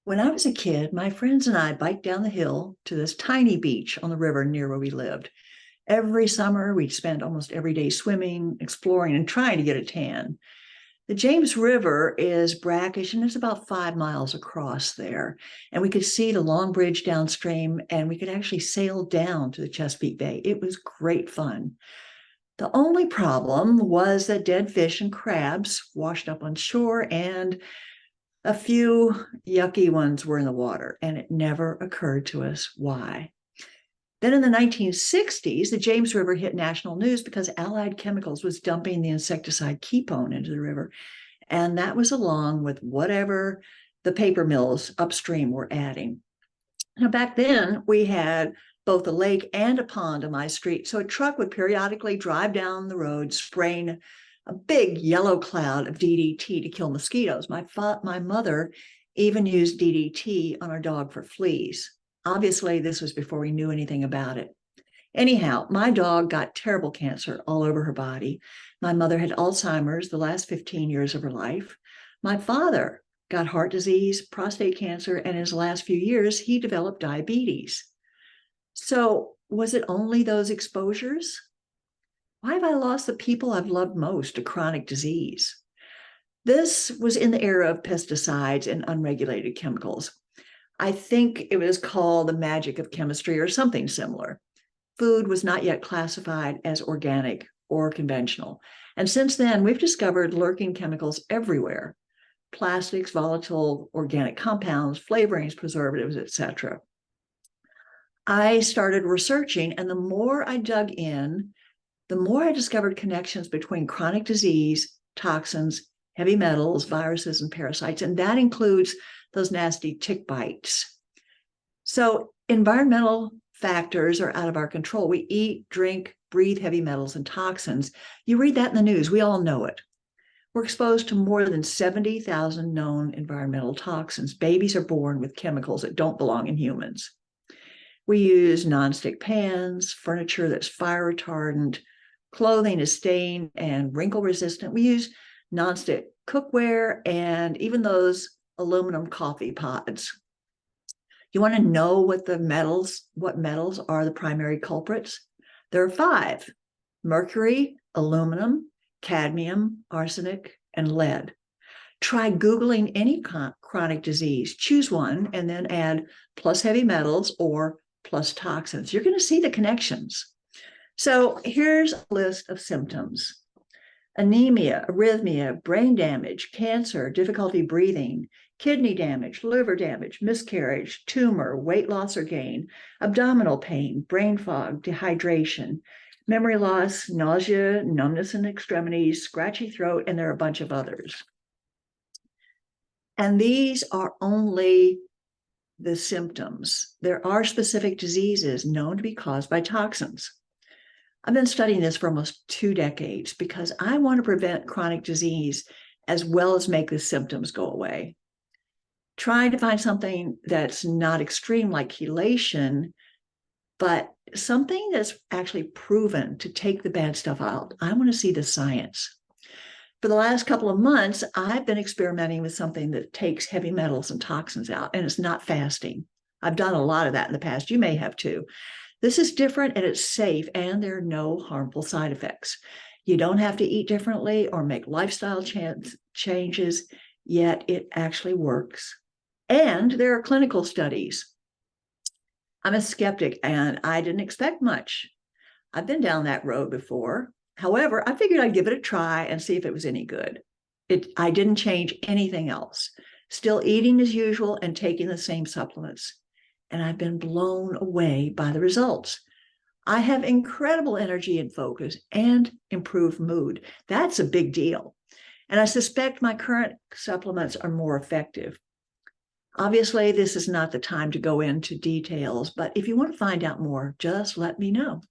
When I was a kid, my friends and I biked down the hill to this tiny beach on the river near where we lived. Every summer, we'd spend almost every day swimming, exploring, and trying to get a tan. The James River is brackish and it's about 5 miles across there. And we could see the long bridge downstream and we could actually sail down to the Chesapeake Bay. It was great fun. The only problem was that dead fish and crabs washed up on shore and a few yucky ones were in the water, and it never occurred to us why. Then in the 1960s, the James River hit national news because Allied Chemicals was dumping the insecticide Keepone into the river. And that was along with whatever the paper mills upstream were adding. Now, back then, we had both a lake and a pond on my street. So a truck would periodically drive down the road, spraying a big yellow cloud of DDT to kill mosquitoes. My mother even used DDT on our dog for fleas. Obviously, this was before we knew anything about it. Anyhow, my dog got terrible cancer all over her body. My mother had Alzheimer's the last 15 years of her life. My father got heart disease, prostate cancer, and in his last few years, he developed diabetes. So was it only those exposures? Why have I lost the people I've loved most to chronic disease? This was in the era of pesticides and unregulated chemicals. I think it was called the magic of chemistry or something similar. Food was not yet classified as organic or conventional. And since then, we've discovered lurking chemicals everywhere: plastics, volatile organic compounds, flavorings, preservatives, etc. I started researching, and the more I dug in, the more I discovered connections between chronic disease, toxins, heavy metals, viruses, and parasites, and that includes those nasty tick bites. So environmental factors are out of our control. We eat, drink, breathe heavy metals and toxins. You read that in the news. We all know it. We're exposed to more than 70,000 known environmental toxins. Babies are born with chemicals that don't belong in humans. We use nonstick pans, furniture that's fire retardant, clothing is stain and wrinkle resistant. We use nonstick cookware and even those aluminum coffee pods. You want to know what metals are the primary culprits? There are 5: mercury, aluminum, cadmium, arsenic, and lead. Try Googling any chronic disease, choose one, and then add plus heavy metals or plus toxins. You're going to see the connections. So here's a list of symptoms: anemia, arrhythmia, brain damage, cancer, difficulty breathing, kidney damage, liver damage, miscarriage, tumor, weight loss or gain, abdominal pain, brain fog, dehydration, memory loss, nausea, numbness in extremities, scratchy throat, and there are a bunch of others. And these are only the symptoms. There are specific diseases known to be caused by toxins. I've been studying this for almost 2 decades because I want to prevent chronic disease as well as make the symptoms go away. Trying to find something that's not extreme like chelation, but something that's actually proven to take the bad stuff out. I want to see the science. For the last couple of months, I've been experimenting with something that takes heavy metals and toxins out, and it's not fasting. I've done a lot of that in the past. You may have too. This is different and it's safe, and there are no harmful side effects. You don't have to eat differently or make lifestyle changes, yet it actually works. And there are clinical studies. I'm a skeptic and I didn't expect much. I've been down that road before. However, I figured I'd give it a try and see if it was any good. I didn't change anything else. Still eating as usual and taking the same supplements. And I've been blown away by the results. I have incredible energy and focus and improved mood. That's a big deal. And I suspect my current supplements are more effective. Obviously, this is not the time to go into details, but if you want to find out more, just let me know.